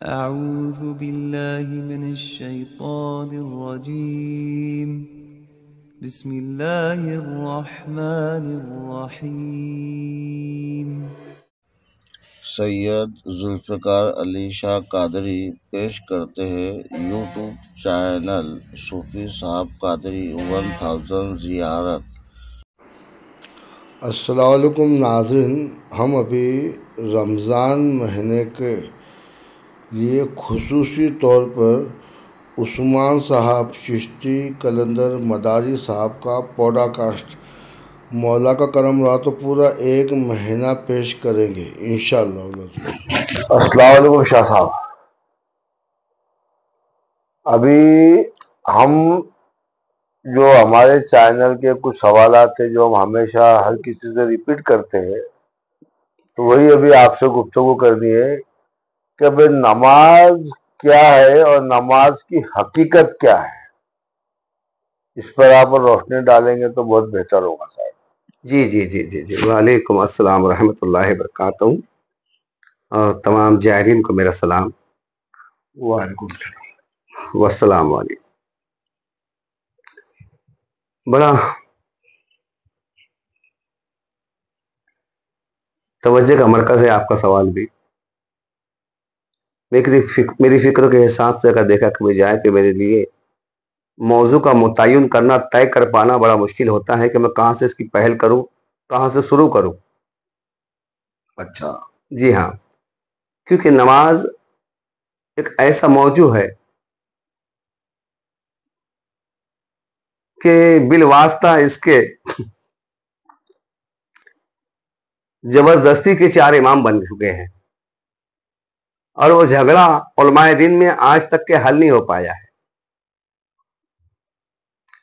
أعوذ بالله من الشيطان الرجيم بسم الله الرحمن الرحيم سید ذوالفقار علی شاہ قادری پیش کرتے ہیں یوٹیوب چینل صوفی صاحب قادری 1000 زیارت۔ السلام علیکم ناظرین، ہم ابھی رمضان مہینے کے لیے خصوصی طور پر عثمان صاحب چشتی کلندر مداری صاحب کا پوڈا کاسٹ مولا کا کرم رہا تو پورا 1 مہینہ پیش کریں گے انشاءاللہ۔ السلام علیکم شاہ صاحب، ابھی ہم جو ہمارے چینل کے کچھ سوالات تھے جو ہم ہمیشہ ہر کسی سے ریپیٹ کرتے ہیں، تو وہی ابھی آپ سے گفتگو کرنی ہے کہ بھئی نماز کیا ہے اور نماز کی حقیقت کیا ہے، اس پر آپ روشنی ڈالیں گے تو بہت بہتر ہوگا صاحب۔ جی جی جی جی جی وعلیکم السلام ورحمۃ اللہ وبرکاتہ، اور تمام جائرین کو میرا سلام۔ وعلیکم السلام۔ والسلام علیکم۔ بڑا توجہ کا مرکز ہے آپ کا سوال بھی۔ میری فکر کے حساب سے اگر دیکھا کبھی جائے کہ میرے لیے موضوع کا متعین کرنا، طے کر پانا بڑا مشکل ہوتا ہے کہ میں کہاں سے اس کی پہل کروں، کہاں سے شروع کروں۔ اچھا جی ہاں، کیونکہ نماز ایک ایسا موضوع ہے کہ بالواسطہ اس کے زبردستی کے 4 امام بن چکے ہیں، اور وہ جھگڑا علماء دین میں آج تک کے حل نہیں ہو پایا ہے۔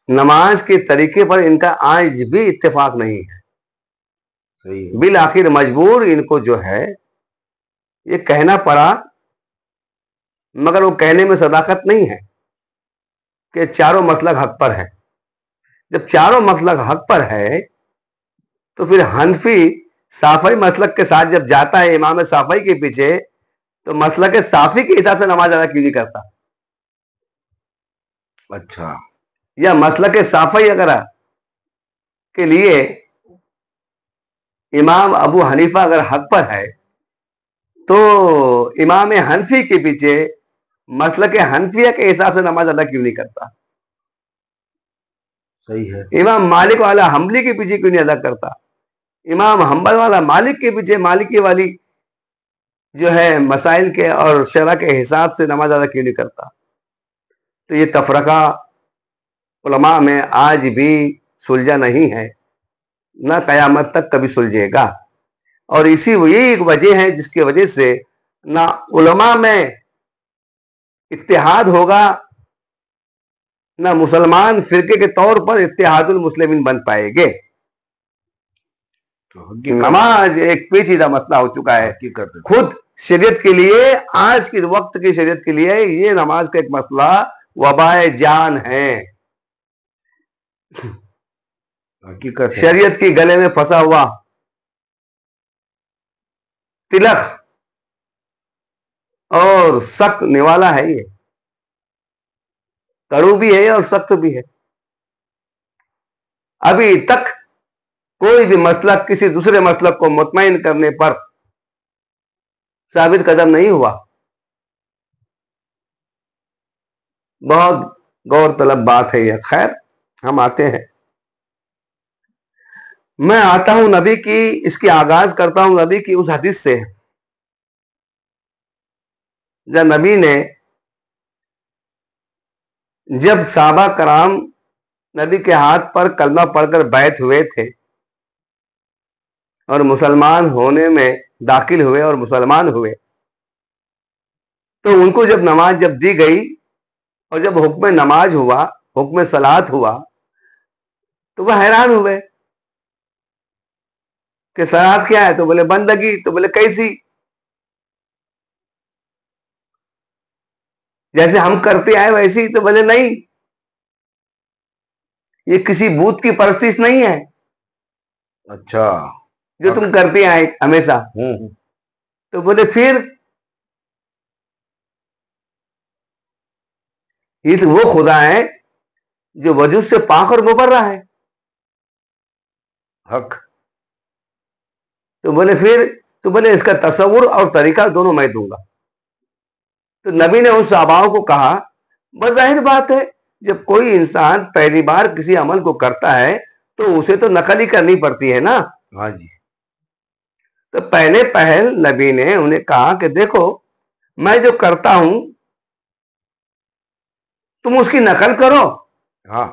نماز کے طریقے پر ان کا آج بھی اتفاق نہیں ہے۔ بالآخر مجبور ان کو جو ہے یہ کہنا پڑا، مگر وہ کہنے میں صداقت نہیں ہے کہ چاروں مسلک حق پر ہے۔ جب چاروں مسلک حق پر ہے تو پھر حنفی صافی مسلک کے ساتھ جب جاتا ہے امام صافی کے پیچھے، تو مسلک صافی کے حساب سے نماز ادا کیوں نہیں کرتا؟ اچھا، یا مسلک صافی اگر کے لیے امام ابو حنیفہ اگر حق پر ہے تو امام حنفی کے پیچھے مسلک حنفیہ کے حساب سے نماز ادا کیوں نہیں کرتا؟ صحیح ہے۔ امام مالک والا حنبلی کے پیچھے کیوں نہیں ادا کرتا؟ امام حنبل والا مالک کے پیچھے مالکی والی جو ہے مسائل کے اور شرع کے حساب سے نماز ادا کیوں نہیں کرتا؟ تو یہ تفرقہ علماء میں آج بھی سلجھا نہیں ہے، نہ قیامت تک کبھی سلجھے گا۔ اور یہی ایک وجہ ہے جس کی وجہ سے نہ علماء میں اتحاد ہوگا، نہ مسلمان فرقے کے طور پر اتحاد المسلمین بن پائے گے۔ نماز ایک پیچیدہ مسئلہ ہو چکا ہے خود شریعت کے لیے، آج کے وقت کی شریعت کے لیے یہ نماز کا ایک مسئلہ وبائے جان ہے۔ شریعت کی گلے میں پھنسا ہوا تلخ اور سخت نوالا ہے، یہ کڑو بھی ہے اور سخت بھی ہے۔ ابھی تک کوئی بھی مسلک کسی دوسرے مسلک کو مطمئن کرنے پر ثابت قدم نہیں ہوا۔ بہت غور طلب بات ہے یہ۔ خیر، ہم آتے ہیں، میں آتا ہوں نبی کی، اس کی آغاز کرتا ہوں نبی کی اس حدیث سے جب نبی نے، جب صحابہ کرام نبی کے ہاتھ پر کلمہ پڑھ کر بیعت ہوئے تھے اور مسلمان ہونے میں داخل ہوئے اور مسلمان ہوئے، تو ان کو جب نماز جب دی گئی اور جب حکم نماز ہوا، حکم صلاۃ ہوا، تو وہ حیران ہوئے کہ صلاۃ کیا ہے؟ تو بولے بندگی۔ تو بولے کیسی؟ جیسے ہم کرتے آئے ویسی؟ تو بولے نہیں، یہ کسی بت کی پرستش نہیں ہے اچھا، جو تم کرتے آئے ہمیشہ۔ تو بولے پھر؟ یہ وہ خدا ہے جو وجود سے پاک اور مبرہ ہے. حق. تو بولے اس کا تصور اور طریقہ دونوں میں دوں گا. تو نبی نے ان صحاباؤں کو کہا بظاہر بات ہے جب کوئی انسان پہلی بار کسی عمل کو کرتا ہے تو اسے تو نقل ہی کرنی پڑتی ہے نا. ہاں جی. تو پہلے پہل نبی نے انہیں کہا کہ دیکھو میں جو کرتا ہوں تم اس کی نقل کرو. ہاں.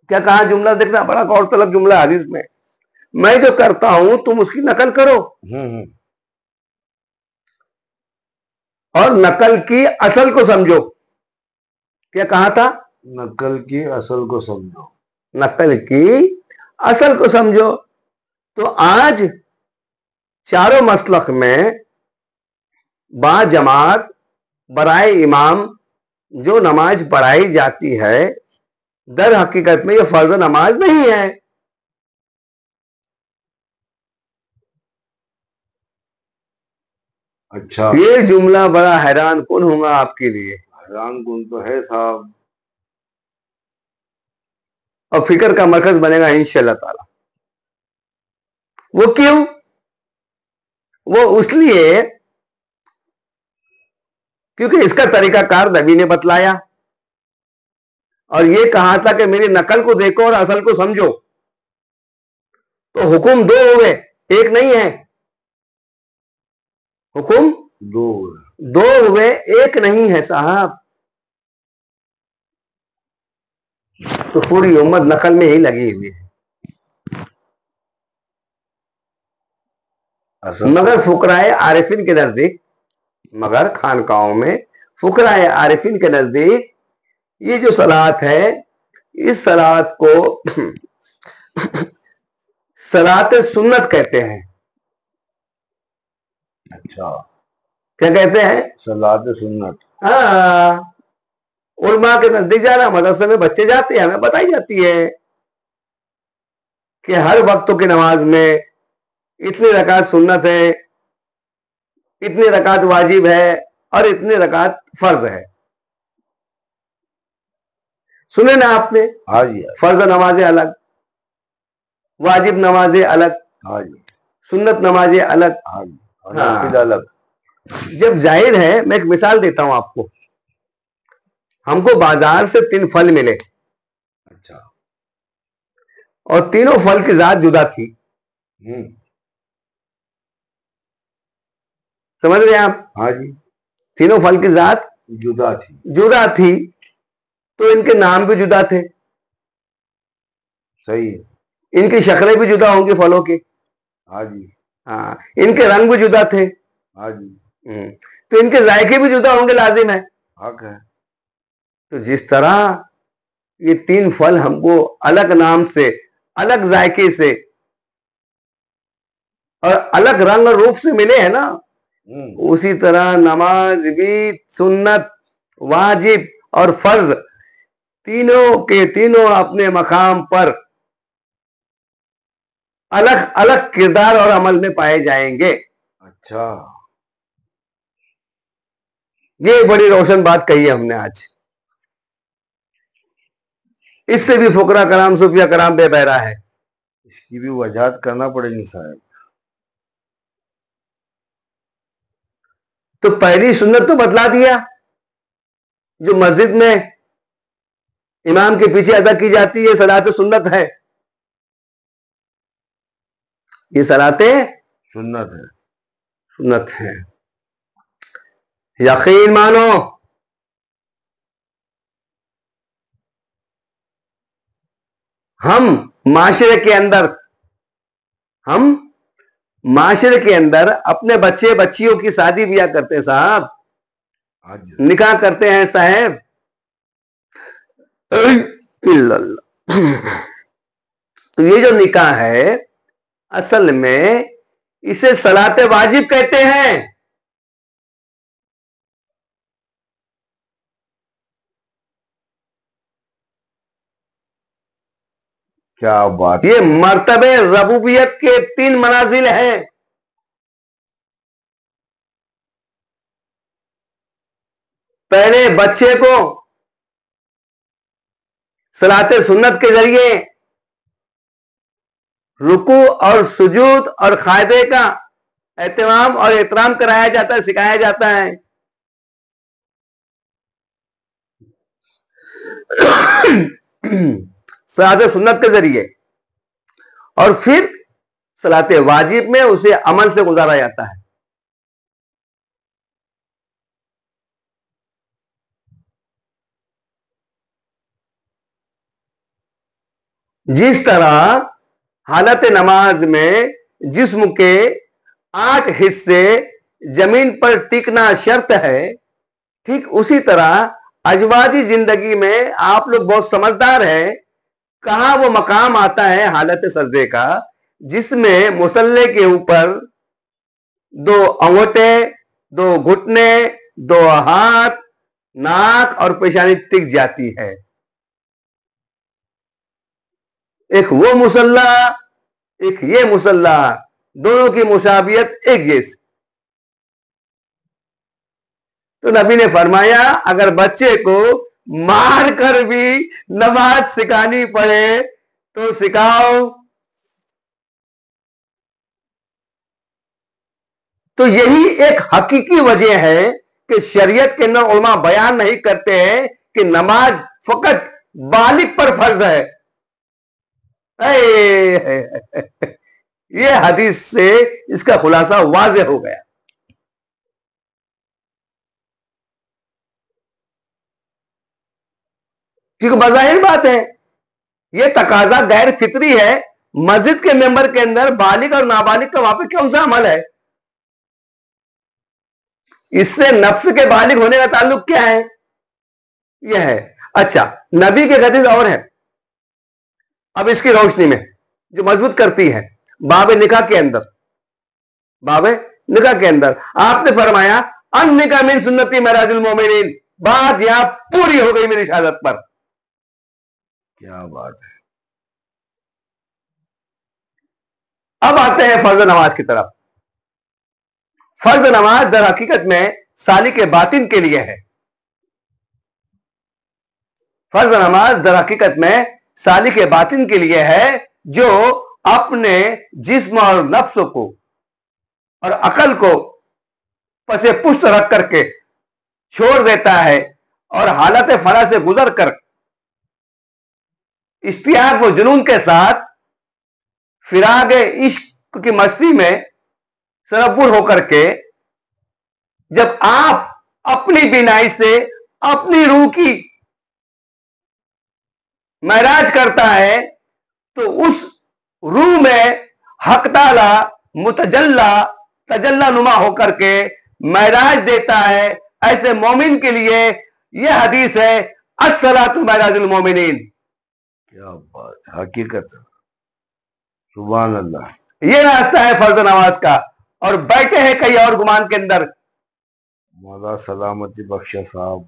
کیا کہا جملہ دیکھنا، بڑا غور طلب جملہ حدیث میں جو کرتا ہوں تم اس کی نقل کرو اور نقل کی اصل کو سمجھو. کیا کہا تھا؟ نقل کی اصل کو سمجھو. نقل کی اصل کو سمجھو. تو آج چاروں مسلک میں با جماعت برائے امام جو نماز پڑھائی جاتی ہے در حقیقت میں یہ فرض نماز نہیں ہے. اچھا. یہ جملہ بڑا حیران کن ہوں گا آپ کے لیے. حیران کن تو ہے صاحب. اور فکر کا مرکز بنے گا انشاءاللہ تعالی. وہ کیوں؟ وہ اس لیے کیونکہ اس کا طریقہ کار نبی نے بتلایا اور یہ کہا تھا کہ میری نقل کو دیکھو اور اصل کو سمجھو. تو حکم دو ہوئے، ایک نہیں ہے. حکم دو ہوئے، ایک نہیں ہے صاحب. تو پوری امت نقل میں ہی لگی ہوئی ہے. مگر فقراء عارفین کے نزدیک، مگر خانقاہوں میں فقراء عارفین کے نزدیک یہ جو صلات ہے اس صلات کو صلات سنت کہتے ہیں. اچھا. کیا کہتے ہیں؟ صلات سنت. ہاں. علماء کے نزدیک جانا، مدرسے میں بچے جاتے ہیں، ہمیں بتائی جاتی ہے کہ ہر وقتوں کی نماز میں اتنی رکعت سنت ہے، اتنی رکعت واجب ہے اور اتنی رکعت فرض ہے. سنے نا آپ نے؟ ہاں جی. فرض نمازیں الگ، واجب نمازیں الگ، ہاں جی. سنت نمازیں الگ. ہاں جی. اور نافلہ الگ. جب ظاہر ہے، میں ایک مثال دیتا ہوں آپ کو. ہم کو بازار سے 3 پھل ملے. اچھا. اور تینوں پھل کی ذات جدا تھی. سمجھ رہے ہیں آپ؟ ہاں جی. تینوں پھل کی ذات جدا تھی تو ان کے نام بھی جدا تھے. صحیح. ان کی شکلیں بھی جدا ہوں گی پھلوں کی. ہاں جی. ہاں. ان کے رنگ بھی جدا تھے. ہاں جی. تو ان کے ذائقے بھی جدا ہوں گے، لازم ہے. حق ہے. تو جس طرح یہ 3 پھل ہم کو الگ نام سے، الگ ذائقے سے اور الگ رنگ اور روپ سے ملے ہیں نا، اسی طرح نماز بھی سنت، واجب اور فرض تینوں کے تینوں اپنے مقام پر الگ الگ کردار اور عمل میں پائے جائیں گے. اچھا. یہ بڑی روشن بات کہی ہے ہم نے آج. اس سے بھی فقراء کرام، صوفیہ کرام بے بہرا ہے. اس کی بھی وضاحت کرنا پڑے گی صاحب. تو پہلی سنت تو بتلا دیا جو مسجد میں امام کے پیچھے ادا کی جاتی ہے، صلاۃ سنت ہے. یہ صلاتیں سنت ہیں. یقین مانو ہم معاشرے کے اندر اپنے بچے بچیوں کی شادی بیاہ کرتے ہیں صاحب، نکاح کرتے ہیں صاحب. تو یہ جو نکاح ہے اصل میں اسے صلاۃ واجب کہتے ہیں. کیا بات. یہ مرتبہ ربوبیت کے 3 منازل ہیں. پہلے بچے کو صلاۃ سنت کے ذریعے رکوع اور سجود اور قاعدے کا اہتمام اور احترام کرایا جاتا ہے، سکھایا جاتا ہے. صلاۃ سنت کے ذریعے. اور پھر صلاۃ واجب میں اسے عمل سے گزارا جاتا ہے. جس طرح حالت نماز میں جسم کے 8 حصے زمین پر ٹکنا شرط ہے، ٹھیک اسی طرح ازواجی زندگی میں آپ لوگ بہت سمجھدار ہیں. کہاں وہ مقام آتا ہے حالت سجدے کا جس میں مصلی کے اوپر 2 انگوٹے، 2 گھٹنے، 2 ہاتھ، ناک اور پیشانی ٹک جاتی ہے. ایک وہ مصلی، ایک یہ مصلی، دونوں کی مشابہت ایک جیسی. تو نبی نے فرمایا اگر بچے کو مار کر بھی نماز سکھانی پڑے تو سکھاؤ. تو یہی ایک حقیقی وجہ ہے کہ شریعت کے اندر علماء بیان نہیں کرتے ہیں کہ نماز فقط بالغ پر فرض ہے. یہ حدیث سے اس کا خلاصہ واضح ہو گیا. کیونکہ بظاہر بات ہے یہ تقاضا غیر فطری ہے. مسجد کے ممبر کے اندر بالغ اور نابالغ کا وہاں پہ کون سا عمل ہے؟ اس سے نفس کے بالغ ہونے کا تعلق کیا ہے؟ یہ ہے. اچھا، نبی کے حدیث اور ہے. اب اس کی روشنی میں جو مضبوط کرتی ہے باب نکاح کے اندر، باب نکاح کے اندر آپ نے فرمایا ان نکاح من سنتی معراج المومنین. بات یہاں پوری ہو گئی میری شہادت پر. کیا بات ہے. اب آتے ہیں فرض نماز کی طرف. فرض نماز در حقیقت میں سالک باطن کے لیے ہے. فرض نماز در حقیقت میں سالک باطن کے لیے ہے جو اپنے جسم اور نفس کو اور عقل کو پس پشت رکھ کر کے چھوڑ دیتا ہے اور حالت فنا سے گزر کر اشتیاق و جنون کے ساتھ فراغ عشق کی مستی میں سربور ہو کر کے جب آپ اپنی بینائی سے اپنی روح کی معراج کرتا ہے تو اس روح میں حق تعالی تجلی نما ہو کر کے معراج دیتا ہے. ایسے مومن کے لیے یہ حدیث ہے الصلاۃ معراج المومنین. کیا بات ہے. حقیقت. سبحان اللہ. یہ راستہ ہے فرض نماز کا. اور بیٹھے ہیں کئی اور گمان کے اندر. مولا سلامتی بخشا صاحب،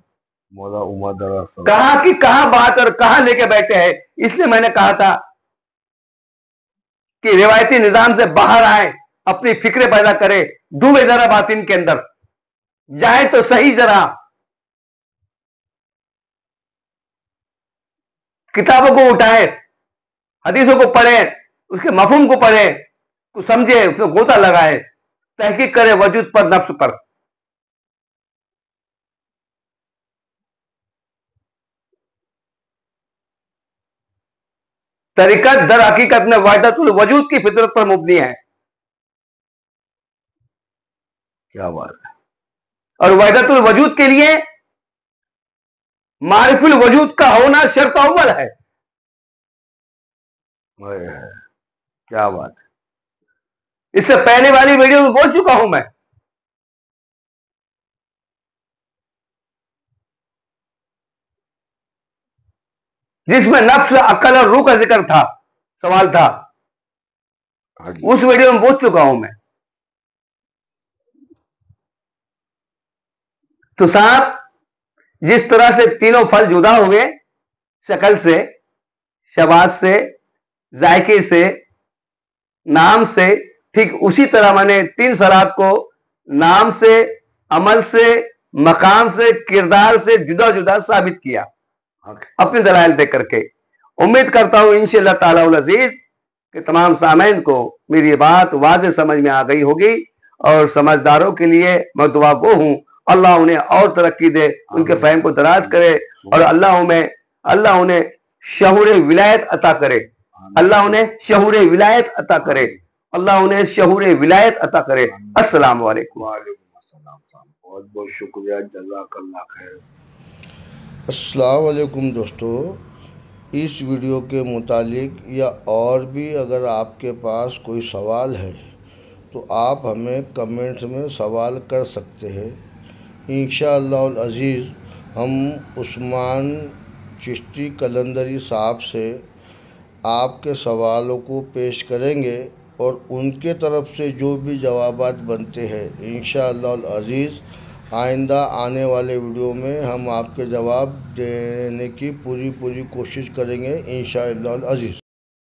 مولا عمر دراز صاحب، کہاں کی کہاں بات اور کہاں لے کے بیٹھے ہیں. اس لیے میں نے کہا تھا کہ روایتی نظام سے باہر آئے، اپنی فکریں پیدا کرے، ڈوبے ذرا باطن کے اندر جائے تو صحیح. ذرا کتابوں کو اٹھائے، حدیثوں کو پڑھے، اس کے مفہوم کو پڑھے، کو سمجھے، اس میں غوطہ لگائے، تحقیق کرے وجود پر، نفس پر. طریقت در حقیقت میں وحدت الوجود کی فطرت پر مبنی ہے. کیا بات ہے. اور وحدت الوجود کے لیے معرف الوجود کا ہونا شرط اول ہے. کیا بات ہے. اس سے پہلے والی ویڈیو میں بول چکا ہوں میں. جس میں نفس، عقل اور روح کا ذکر تھا، سوال تھا، اس ویڈیو میں بول چکا ہوں میں. تو صاحب جس طرح سے تینوں پھل جدا ہوئے، شکل سے، شباز سے، ذائقے سے، نام سے، ٹھیک اسی طرح میں نے 3 صلات کو نام سے، عمل سے، مقام سے، کردار سے جدا جدا ثابت کیا اپنے دلائل دے کر کے. امید کرتا ہوں انشاءاللہ تعالی العزیز کہ تمام سامعین کو میری بات واضح سمجھ میں آ گئی ہوگی، اور سمجھداروں کے لیے میں دعا گو ہوں، اللہ انہیں اور ترقی دے، ان کے فہم کو دراز کرے، اور اللہ انہیں شعور ولایت عطا کرے، اللہ انہیں شعور ولایت عطا کرے، اللہ انہیں شعور ولایت عطا کرے۔ السلام علیکم۔ وعلیکم السلام، بہت بہت شکریہ، جزاک اللہ خیر۔ السلام علیکم دوستو، اس ویڈیو کے متعلق یا اور بھی اگر آپ کے پاس کوئی سوال ہے تو آپ ہمیں کمنٹس میں سوال کر سکتے ہیں۔ انشاءاللہ العزیز ہم عثمان چشتی قلندری صاحب سے آپ کے سوالوں کو پیش کریں گے، اور ان کے طرف سے جو بھی جوابات بنتے ہیں انشاءاللہ العزیز آئندہ آنے والے ویڈیو میں ہم آپ کے جواب دینے کی پوری کوشش کریں گے انشاءاللہ العزیز۔